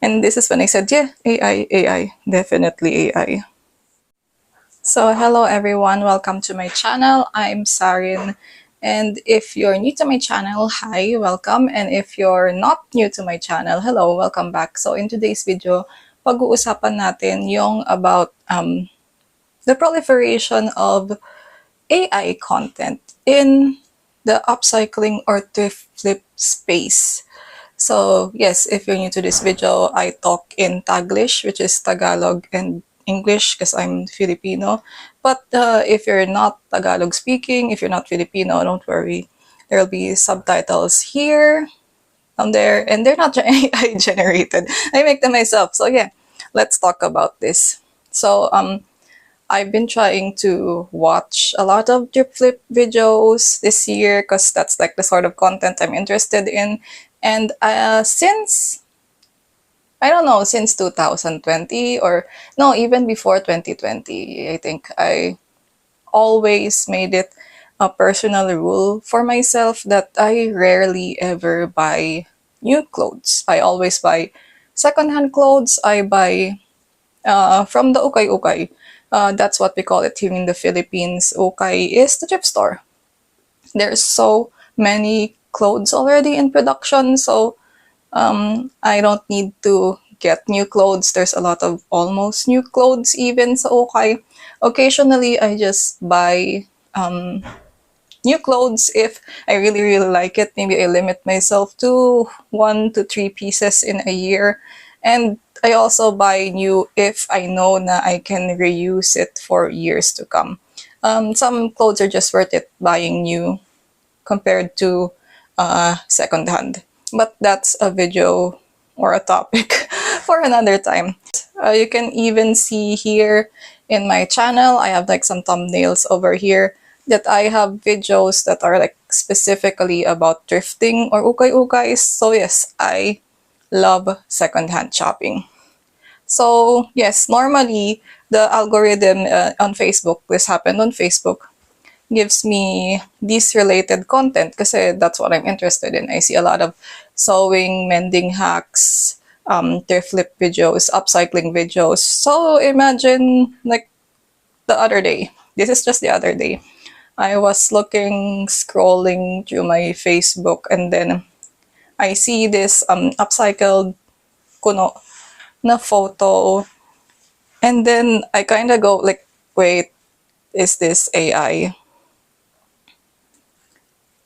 And this is when I said, yeah, AI, definitely AI. So hello everyone, welcome to my channel. I'm Sarin. And if you're new to my channel, hi, welcome. And if you're not new to my channel, hello, welcome back. So in today's video, pag-uusapan natin yung about the proliferation of AI content in the upcycling or thrift flip space. So yes, if you're new to this video, I talk in Taglish, which is Tagalog and English because I'm Filipino. But if you're not Tagalog speaking, if you're not Filipino, don't worry. There'll be subtitles here, on there, and they're not AI generated. I make them myself. So yeah, let's talk about this. So I've been trying to watch a lot of drip flip videos this year because that's like the sort of content I'm interested in. And since, I don't know, since 2020 or no, even before 2020, I think I always made it a personal rule for myself that I rarely ever buy new clothes. I always buy secondhand clothes. I buy from the ukay-ukay. That's what we call it here in the Philippines. Ukay is the thrift store. There's so many clothes already in production, so I don't need to get new clothes. There's a lot of almost new clothes even sa ukay. Occasionally, I just buy new clothes if I really like it. Maybe I limit myself to 1 to 3 pieces in a year. And I also buy new if I know na I can reuse it for years to come. Some clothes are just worth it buying new compared to secondhand. But that's a video or a topic for another time. You can even see here in my channel, I have like some thumbnails over here that I have videos that are like specifically about thrifting or ukay-ukays. So yes, I love secondhand shopping. So yes, normally the algorithm on Facebook, this happened on Facebook, gives me these related content kasi that's what I'm interested in. I see a lot of sewing, mending hacks, thrift flip videos, upcycling videos. So imagine like the other day, this is just the other day, I was scrolling through my Facebook, and then I see this upcycled kuno na photo, and then I kind of go like, wait, is this AI?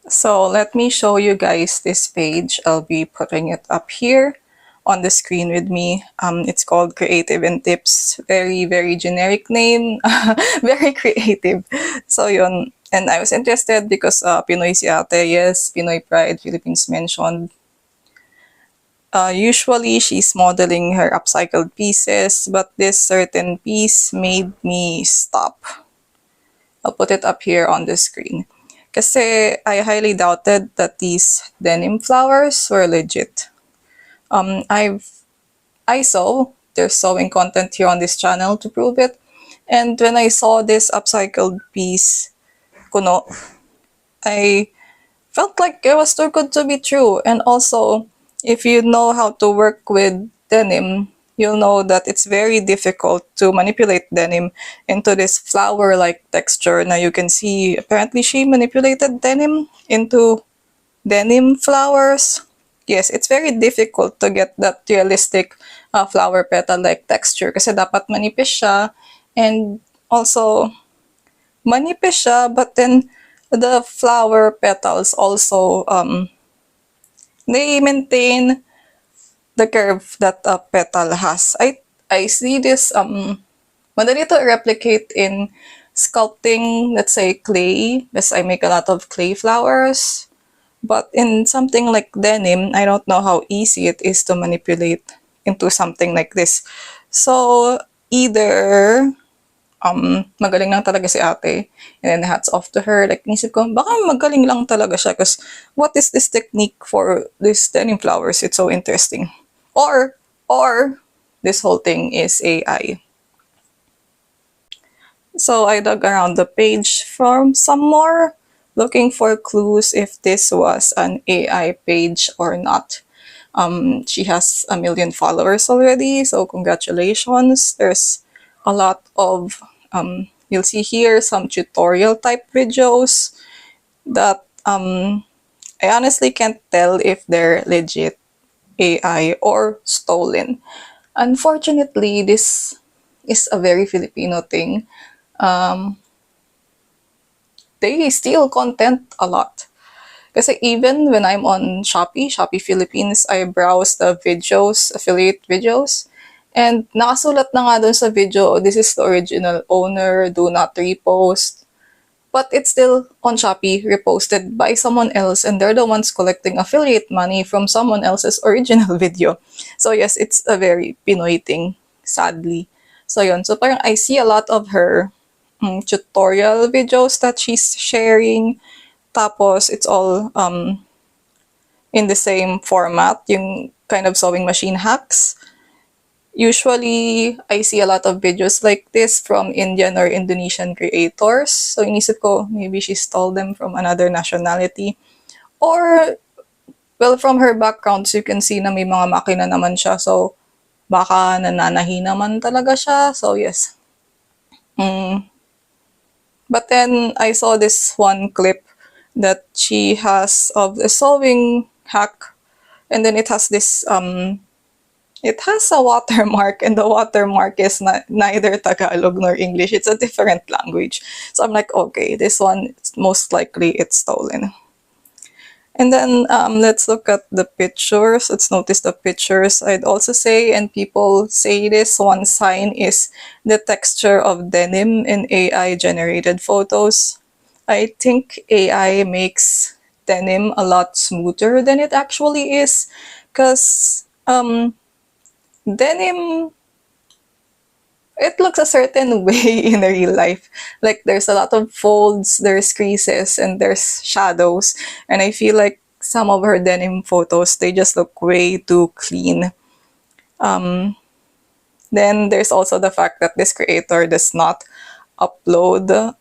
So let me show you guys this page. I'll be putting it up here on the screen with me. It's called Creative and Tips. Very generic name. Very creative. So yun. And I was interested because Pinoy si ate. Yes, Pinoy Pride, Philippines mentioned. Usually she's modeling her upcycled pieces, but this certain piece made me stop. I'll put it up here on the screen. Kasi I highly doubted that these denim flowers were legit. I saw there's sewing content here on this channel to prove it. And when I saw this upcycled piece, kuno, I felt like it was too good to be true. And also, if you know how to work with denim, you'll know that it's very difficult to manipulate denim into this flower-like texture. Now you can see, apparently she manipulated denim into denim flowers. Yes, it's very difficult to get that realistic flower petal-like texture kasi dapat manipis siya, and also manipis siya, but then the flower petals also they maintain the curve that a petal has. I see this madali to replicate in sculpting, let's say clay, because I make a lot of clay flowers. But in something like denim, I don't know how easy it is to manipulate into something like this. So either magaling lang talaga si ate, and then hats off to her. Like, nisip ko, baka magaling lang talaga siya because what is this technique for this denim flowers? It's so interesting. Or this whole thing is AI. So I dug around the page for some more, looking for clues if this was an AI page or not. She has 1 million followers already, so congratulations. There's a lot of, you'll see here some tutorial type videos that I honestly can't tell if they're legit AI or stolen. Unfortunately, this is a very Filipino thing. They steal content a lot. Kasi even when I'm on Shopee Philippines, I browse the videos, affiliate videos, and nakasulat na nga dun sa video, this is the original owner, do not repost. But it's still on Shopee, reposted by someone else, and they're the ones collecting affiliate money from someone else's original video. So yes, it's a very Pinoy thing, sadly. So yun, so parang I see a lot of her tutorial videos that she's sharing. Tapos, it's all in the same format, yung kind of sewing machine hacks. Usually, I see a lot of videos like this from Indian or Indonesian creators. So, inisip ko, maybe she stole them from another nationality. Or, well, from her backgrounds, you can see na may mga makina naman siya. So, baka nananahi naman talaga siya. So, yes. But then, I saw this one clip that she has of a sewing hack, and then it has this it has a watermark, and the watermark is neither Tagalog nor English. It's a different language. So I'm like, okay, this one most likely it's stolen. And then let's look at the pictures. Let's notice the pictures. I'd also say, and people say this, one sign is the texture of denim in AI generated photos. I think AI makes denim a lot smoother than it actually is, because denim, it looks a certain way in real life. Like there's a lot of folds, there's creases, and there's shadows. And I feel like some of her denim photos, they just look way too clean. Then there's also the fact that this creator does not upload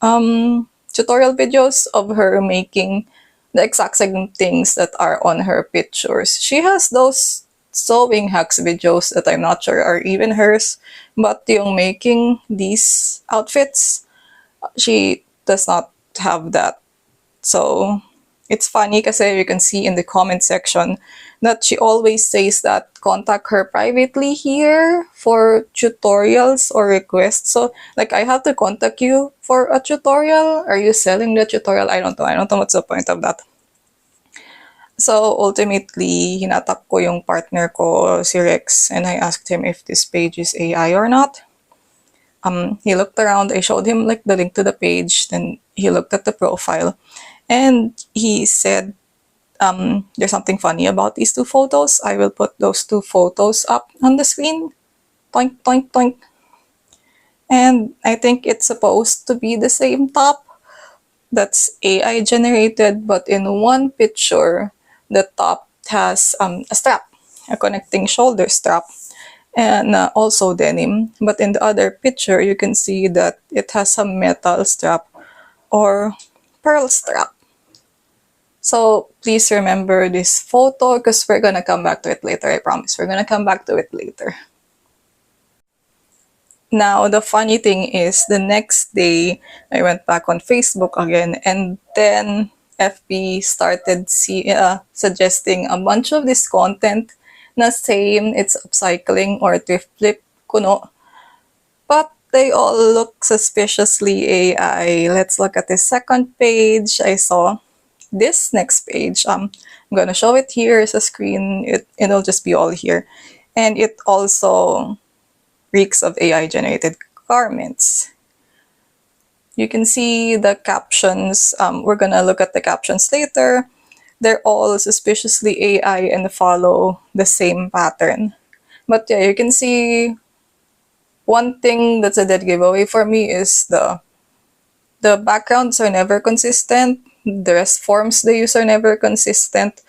tutorial videos of her making the exact same things that are on her pictures. She has those sewing hacks videos that I'm not sure are even hers, but yung making these outfits, she does not have that. So it's funny kasi you can see in the comment section that she always says that contact her privately here for tutorials or requests. So like I have to contact you for a tutorial? Are you selling the tutorial? I don't know. I don't know what's the point of that. So ultimately, hinatak ko yung partner ko, si Rex, and I asked him if this page is AI or not. He looked around, I showed him like the link to the page, then he looked at the profile, and he said, there's something funny about these two photos. I will put those two photos up on the screen. Toink, toink, toink. And I think it's supposed to be the same top. That's AI generated, but in one picture, the top has a strap, a connecting shoulder strap, and also denim. But in the other picture, you can see that it has a metal strap or pearl strap. So please remember this photo because we're gonna come back to it later, I promise. We're gonna come back to it later. Now, the funny thing is, the next day, I went back on Facebook again, and then FB started suggesting a bunch of this content na same, it's upcycling or THRIFT-FLIP kuno. But they all look suspiciously AI. Let's look at the second page. I saw this next page. I'm gonna show it here as a screen. It'll just be all here. And it also reeks of AI-generated garments. You can see the captions. We're gonna look at the captions later. They're all suspiciously AI and follow the same pattern. But yeah, you can see one thing that's a dead giveaway for me is the backgrounds are never consistent. The dress forms they use are never consistent.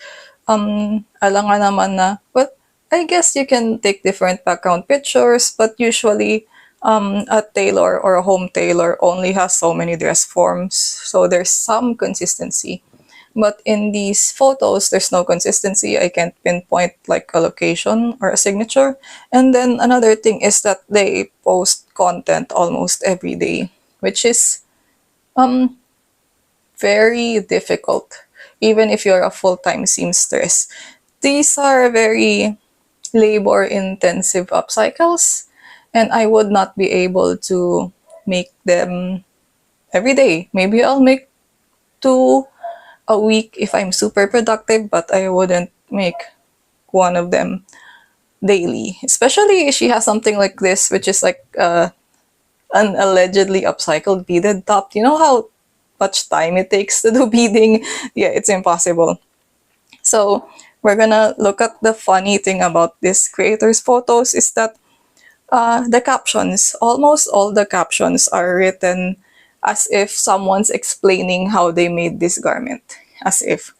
Alangan naman na, well, I guess you can take different background pictures, but usually a tailor or a home tailor only has so many dress forms. So there's some consistency. But in these photos, there's no consistency. I can't pinpoint like a location or a signature. And then another thing is that they post content almost every day, which is very difficult, even if you're a full-time seamstress. These are very labor-intensive upcycles, and I would not be able to make them every day. Maybe I'll make 2 a week if I'm super productive, but I wouldn't make one of them daily. Especially if she has something like this, which is like an allegedly upcycled beaded top. You know how much time it takes to do beading? Yeah, it's impossible. So we're gonna look at the funny thing about this creator's photos is that the captions, almost all the captions are written as if someone's explaining how they made this garment. As if.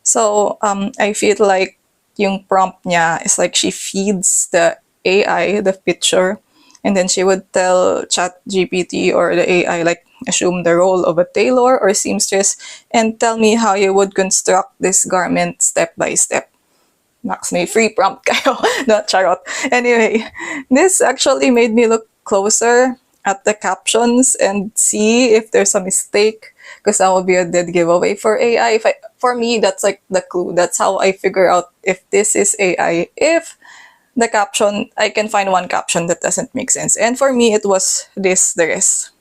So I feel like yung prompt niya is like she feeds the AI the picture, and then she would tell ChatGPT or the AI, like, assume the role of a tailor or seamstress and tell me how you would construct this garment step by step. Max, may free prompt kayo. Not charot. Anyway, this actually made me look closer at the captions and see if there's a mistake, because that would be a dead giveaway for AI. For me, that's like the clue. That's how I figure out if this is AI. If the caption, I can find one caption that doesn't make sense. And for me, it was this dress.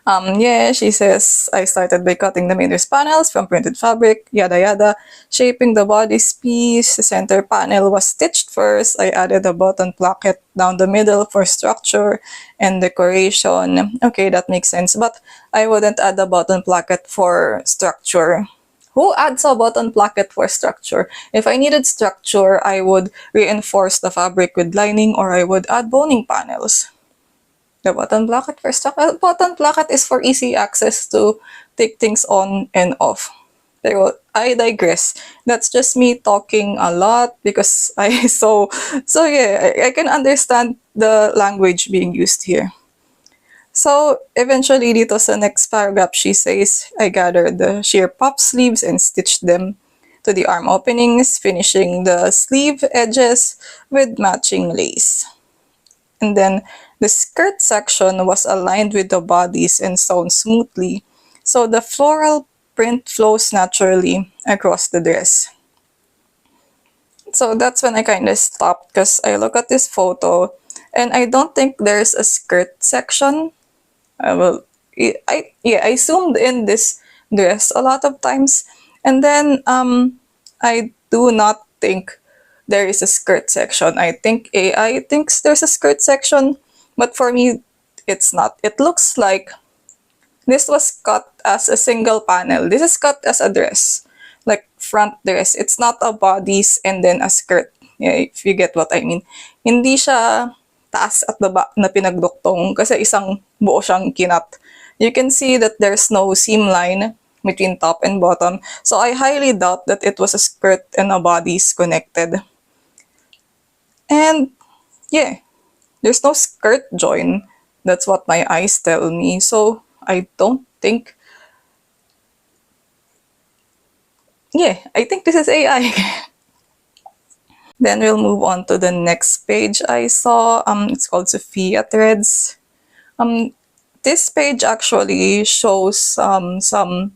Yeah, she says, I started by cutting the mirror's panels from printed fabric, yada yada, shaping the body's piece. The center panel was stitched first. I added a button placket down the middle for structure and decoration. Okay, that makes sense, but I wouldn't add a button placket for structure. Who adds a button placket for structure? If I needed structure, I would reinforce the fabric with lining, or I would add boning panels. The button placket for structure. Button placket is for easy access to take things on and off. Pero I digress. That's just me talking a lot because I can understand the language being used here. So eventually dito sa next paragraph, she says, I gathered the sheer puff sleeves and stitched them to the arm openings, finishing the sleeve edges with matching lace. And then the skirt section was aligned with the bodies and sewn smoothly, so the floral print flows naturally across the dress. So that's when I kind of stopped, because I look at this photo and I don't think there's a skirt section. I zoomed in this dress a lot of times, and then I do not think there is a skirt section. I think AI thinks there's a skirt section, but for me, it's not. It looks like this was cut as a single panel. This is cut as a dress, like front dress. It's not a bodice and then a skirt. Yeah, if you get what I mean. Hindi siya taas at baba na pinagduktong kasi isang buo siyang kinat. You can see that there's no seam line between top and bottom. So I highly doubt that it was a skirt and a bodice connected. And yeah, there's no skirt join. That's what my eyes tell me. So I don't think. Yeah, I think this is AI. Then we'll move on to the next page I saw. It's called Sophia Threads. This page actually shows some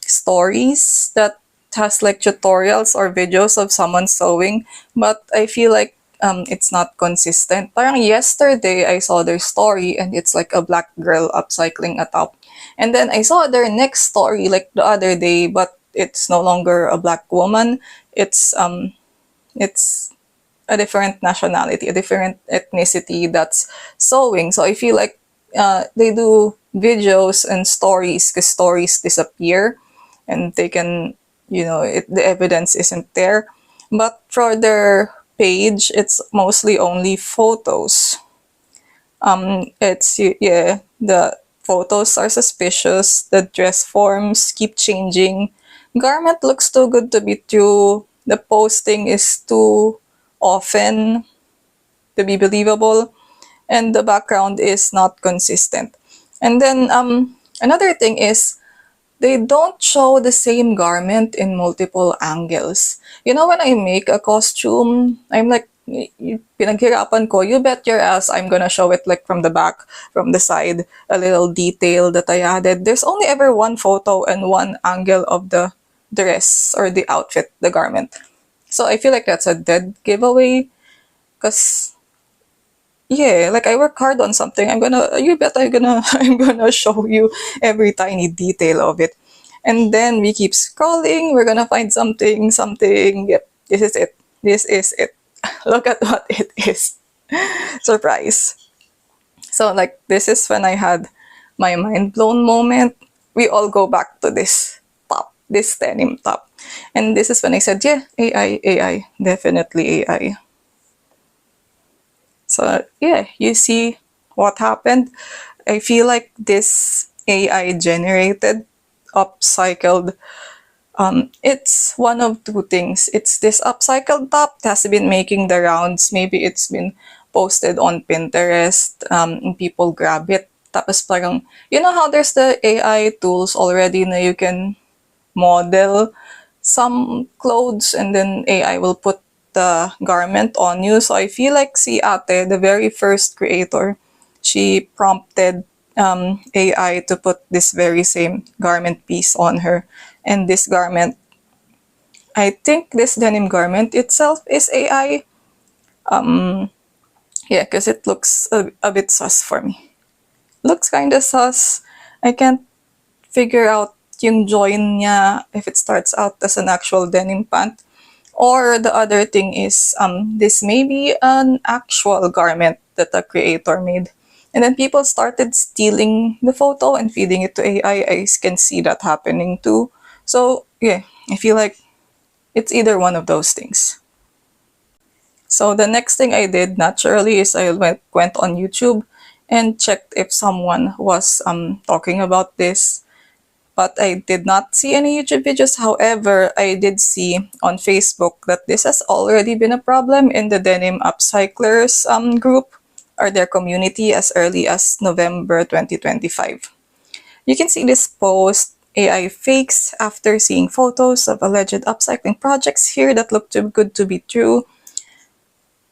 stories that has like tutorials or videos of someone sewing, but I feel like it's not consistent. Parang yesterday I saw their story and it's like a black girl upcycling a top. And then I saw their next story like the other day, but it's no longer a black woman. It's a different nationality, a different ethnicity that's sewing. So I feel like they do videos and stories because stories disappear and they can, the evidence isn't there. But for their page, it's mostly only photos. The photos are suspicious. The dress forms keep changing. Garment looks too good to be true. The posting is too often to be believable, and the background is not consistent. And then another thing is they don't show the same garment in multiple angles. You know, when I make a costume, I'm like, pinaghirapan ko, you bet your ass I'm gonna show it like from the back, from the side, a little detail that I added. There's only ever one photo and one angle of the dress or the outfit, the garment. So I feel like that's a dead giveaway, because yeah, like I work hard on something. You bet I'm gonna show you every tiny detail of it. And then we keep scrolling, we're gonna find something. Yep, this is it. This is it. Look at what it is. Surprise. So, like, this is when I had my mind blown moment. We all go back to this top, this denim top. And this is when I said, yeah, AI, definitely AI. So yeah, you see what happened. I feel like this AI generated, upcycled, it's one of two things. It's this upcycled top that has been making the rounds. Maybe it's been posted on Pinterest, and people grab it. Tapos parang, you know how there's the AI tools already na you can model some clothes and then AI will put the garment on you. So I feel like si Ate, the very first creator, she prompted AI to put this very same garment piece on her. And this garment, I think this denim garment itself is AI. Yeah, because it looks a bit sus for me. Looks kind of sus. I can't figure out yung join niya if it starts out as an actual denim pant. Or the other thing is, this may be an actual garment that the creator made. And then people started stealing the photo and feeding it to AI. I can see that happening too. So yeah, I feel like it's either one of those things. So the next thing I did naturally is I went on YouTube and checked if someone was talking about this. But I did not see any YouTube videos. However, I did see on Facebook that this has already been a problem in the denim upcyclers group or their community as early as November 2025. You can see this post, AI fakes after seeing photos of alleged upcycling projects here that look too good to be true.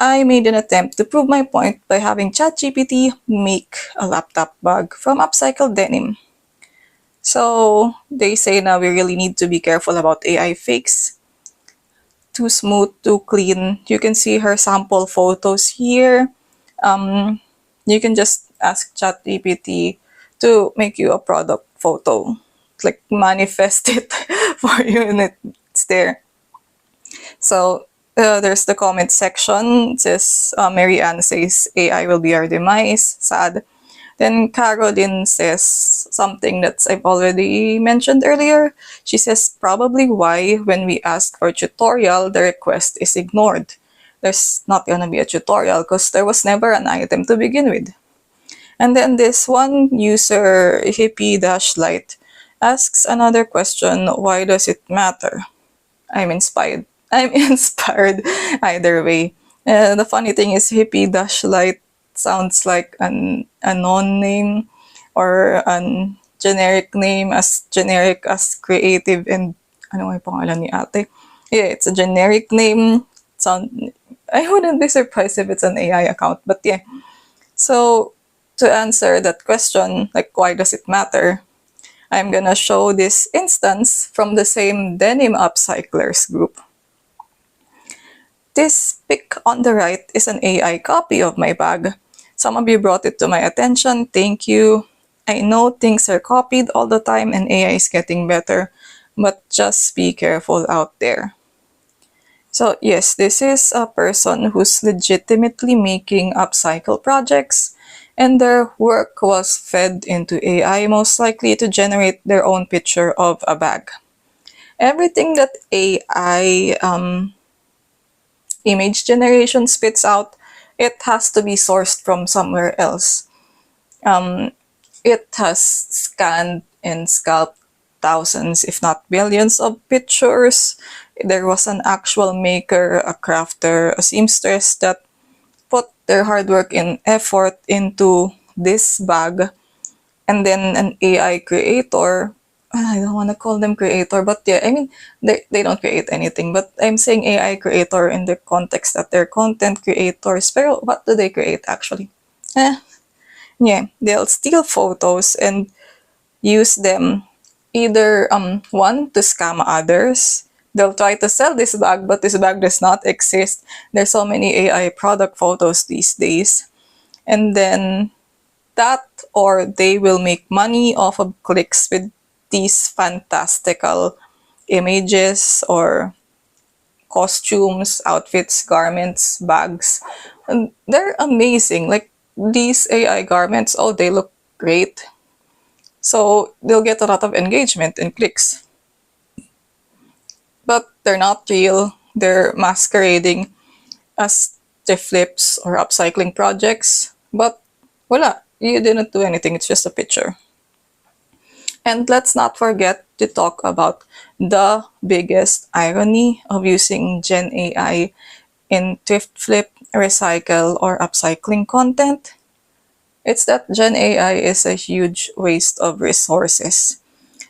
I made an attempt to prove my point by having ChatGPT make a laptop bag from upcycled denim. So they say now we really need to be careful about AI fakes. Too smooth, too clean. You can see her sample photos here. You can just ask ChatGPT to make you a product photo. Like manifest it for you and it's there. So there's the comment section. It says, Mary Ann says, AI will be our demise. Sad. Then Caroline says something that I've already mentioned earlier. She says probably why when we ask for tutorial, the request is ignored. There's not gonna be a tutorial because there was never an item to begin with. And then this one user, hippie-light, asks another question, why does it matter? I'm inspired. I'm inspired either way. The funny thing is hippie-light sounds like a non-name or a generic name, as generic as creative and ano nga yung pangalan ni ate? Yeah, it's a generic name. I wouldn't be surprised if it's an AI account, but yeah. So to answer that question, like why does it matter? I'm gonna show this instance from the same denim upcyclers group. This pic on the right is an AI copy of my bag. Some of you brought it to my attention. Thank you. I know things are copied all the time and AI is getting better, but just be careful out there. So yes, this is a person who's legitimately making upcycle projects and their work was fed into AI, most likely to generate their own picture of a bag. Everything that AI image generation spits out, it has to be sourced from somewhere else. It has scanned and scalped thousands, if not billions of pictures. There was an actual maker, a crafter, a seamstress that put their hard work and effort into this bag. And then an AI creator I don't want to call them creator, but yeah, I mean, they don't create anything. But I'm saying AI creator in the context that they're content creators. Pero what do they create actually? Eh, yeah, they'll steal photos and use them either one to scam others. They'll try to sell this bag, but this bag does not exist. There's so many AI product photos these days. And then that, or they will make money off of clicks with these fantastical images or costumes, outfits, garments, bags. And they're amazing. Like these AI garments, oh, they look great. So they'll get a lot of engagement and clicks. But they're not real. They're masquerading as THRIFT-FLIPs or upcycling projects. But voila, you didn't do anything. It's just a picture. And let's not forget to talk about the biggest irony of using Gen AI in THRIFT-FLIP, recycle, or upcycling content. It's that Gen AI is a huge waste of resources.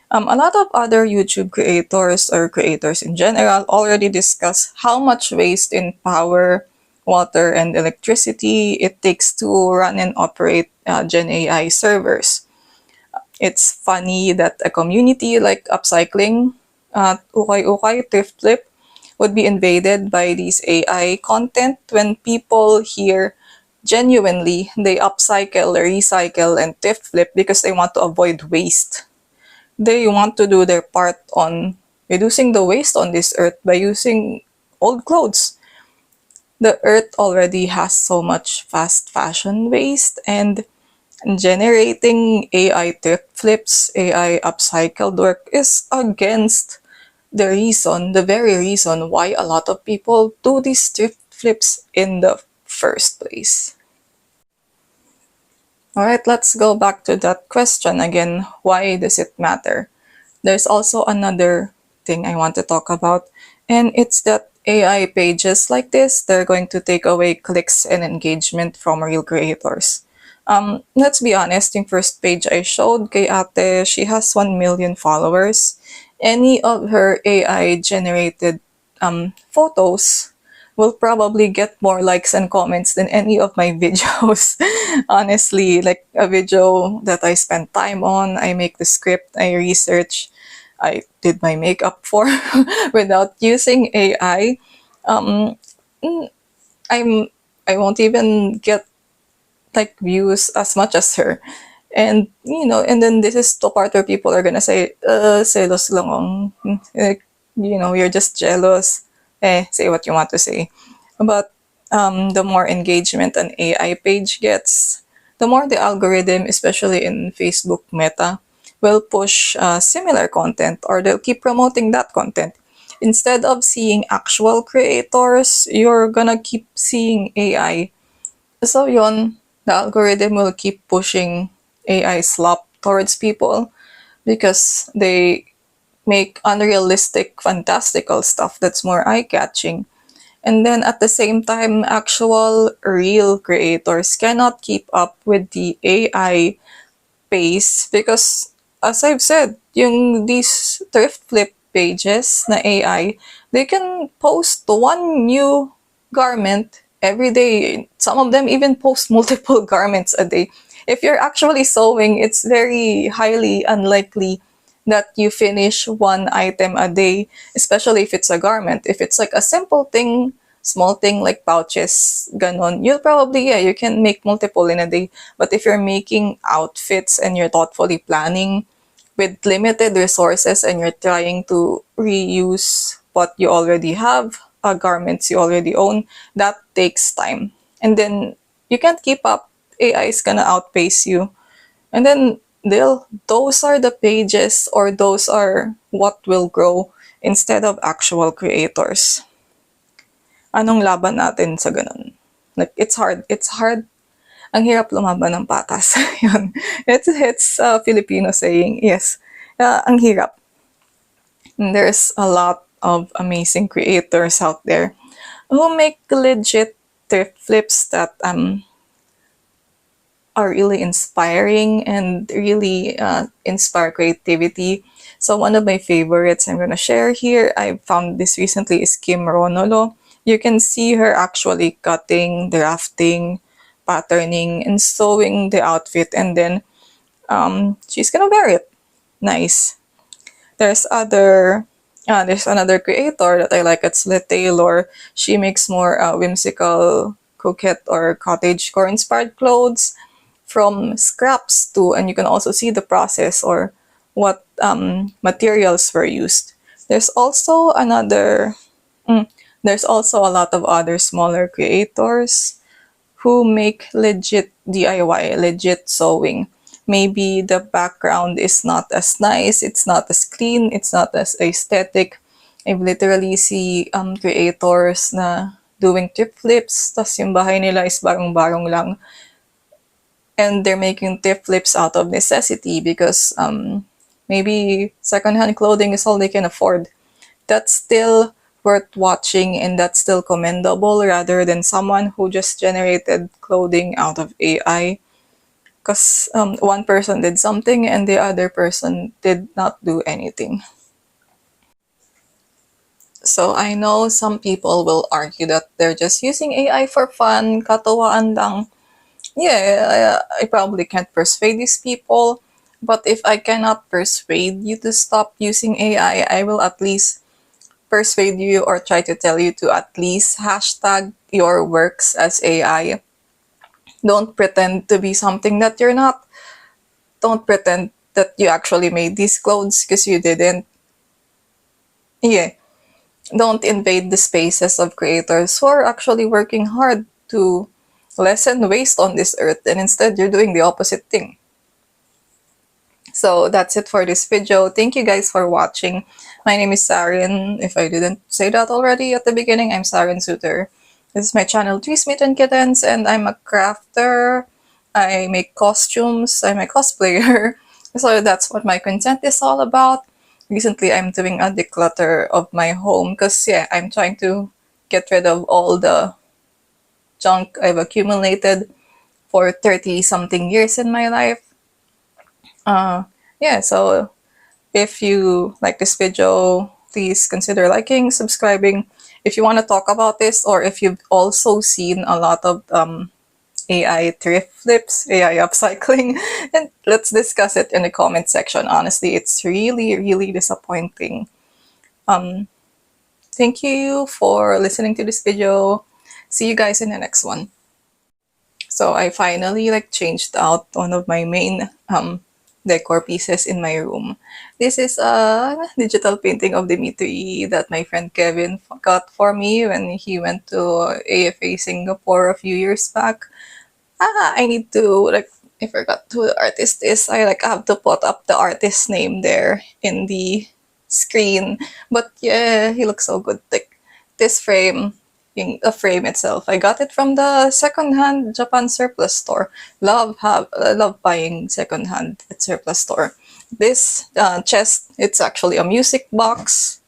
A lot of other YouTube creators or creators in general already discuss how much waste in power, water, and electricity it takes to run and operate Gen AI servers. It's funny that a community like upcycling, ukay-ukay, THRIFT-FLIP, would be invaded by these AI content when people hear genuinely they upcycle, recycle, and THRIFT-FLIP because they want to avoid waste. They want to do their part on reducing the waste on this earth by using old clothes. The earth already has so much fast fashion waste, and generating AI THRIFT-FLIPs, AI upcycled work is against the very reason why a lot of people do these THRIFT-FLIPs in the first place. Alright, let's go back to that question again. Why does it matter? There's also another thing I want to talk about, and it's that AI pages like this, they're going to take away clicks and engagement from real creators. Let's be honest, yung first page I showed kay ate, she has 1 million followers. Any of her AI-generated photos will probably get more likes and comments than any of my videos. Honestly, like a video that I spend time on, I make the script, I research, I did my makeup for without using AI. Um, I won't even get like views as much as her. And and then this is the part where people are gonna say, selos lang ang, you're just jealous. Say what you want to say. But the more engagement an AI page gets, the more the algorithm, especially in Facebook Meta, will push similar content, or they'll keep promoting that content. Instead of seeing actual creators, you're gonna keep seeing AI. So yon, the algorithm will keep pushing AI slop towards people because they make unrealistic, fantastical stuff that's more eye-catching. And then at the same time, actual real creators cannot keep up with the AI pace because, as I've said, these THRIFT-FLIP pages na AI, they can post one new garment every day. Some of them even post multiple garments a day. If you're actually sewing, it's very highly unlikely that you finish one item a day, especially if it's a garment. If it's like a simple thing, small thing like pouches, ganon, you'll probably, yeah, you can make multiple in a day. But if you're making outfits and you're thoughtfully planning with limited resources and you're trying to reuse what you already have, garments you already own, that takes time. And then you can't keep up. AI is gonna outpace you. And then those are the pages, or those are what will grow instead of actual creators. Anong laban natin sa ganun? Like, it's hard. It's hard. Ang hirap lumaban ng patas. Yun. It's a Filipino saying. Yes. Ang hirap. And there's a lot of amazing creators out there who make legit THRIFT-FLIPs that are really inspiring and really inspire creativity. So one of my favorites I'm gonna share here, I found this recently, is Kim Ronolo. You can see her actually cutting, drafting, patterning, and sewing the outfit, and then she's gonna wear it. Nice. There's another creator that I like. It's Lit Taylor. She makes more whimsical, coquette or cottagecore inspired clothes from scraps too, and you can also see the process or what materials were used. There's also another. There's also a lot of other smaller creators who make legit DIY, legit sewing. Maybe the background is not as nice, it's not as clean, it's not as aesthetic. I've literally see creators na doing thrift flips, tas yung bahay nila is barong-barong lang. And they're making thrift flips out of necessity because maybe secondhand clothing is all they can afford. That's still worth watching and that's still commendable rather than someone who just generated clothing out of AI. Because one person did something and the other person did not do anything. So I know some people will argue that they're just using AI for fun, katawaan lang. Yeah, I probably can't persuade these people. But if I cannot persuade you to stop using AI, I will at least persuade you or try to tell you to at least hashtag your works as AI. Don't pretend to be something that you're not. Don't pretend that you actually made these clothes because you didn't. Yeah. Don't invade the spaces of creators who are actually working hard to lessen waste on this earth, and instead you're doing the opposite thing. So that's it for this video. Thank you guys for watching. My name is Sarin. If I didn't say that already at the beginning, I'm Sarin Suter. This is my channel, Treesmith and Kittens, and I'm a crafter. I make costumes. I'm a cosplayer. So that's what my content is all about. Recently, I'm doing a declutter of my home because, yeah, I'm trying to get rid of all the junk I've accumulated for 30-something years in my life. Yeah, so if you like this video, please consider liking, subscribing. If you want to talk about this, or if you've also seen a lot of AI thrift flips, AI upcycling, and let's discuss it in the comment section. Honestly, it's really, really disappointing. Thank you for listening to this video. See you guys in the next one. So I finally changed out one of my main decor pieces in my room. This is a digital painting of Dimitri that my friend Kevin got for me when he went to AFA Singapore a few years back. I need to I forgot who the artist is. I have to put up the artist's name there in the screen. But yeah, he looks so good. This frame, the frame itself, I got it from the secondhand Japan surplus store. Love buying secondhand at surplus store. This chest, it's actually a music box.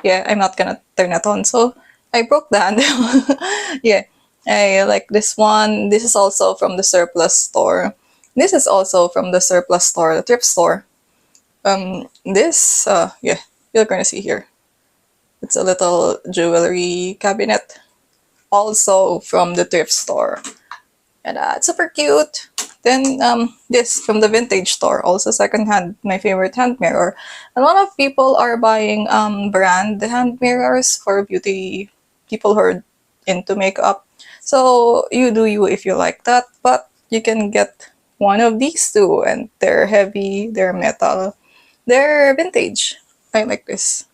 Yeah, I'm not gonna turn it on, so I broke the handle. Yeah, I like this one. This is also from the surplus store. This is also from the surplus store, the thrift store. Yeah, you're gonna see here. It's a little jewelry cabinet, also from the thrift store, and it's super cute. Then this from the vintage store, also secondhand, my favorite hand mirror. A lot of people are buying brand hand mirrors for beauty people who are into makeup. So you do you if you like that, but you can get one of these too, and they're heavy, they're metal, they're vintage. I like this.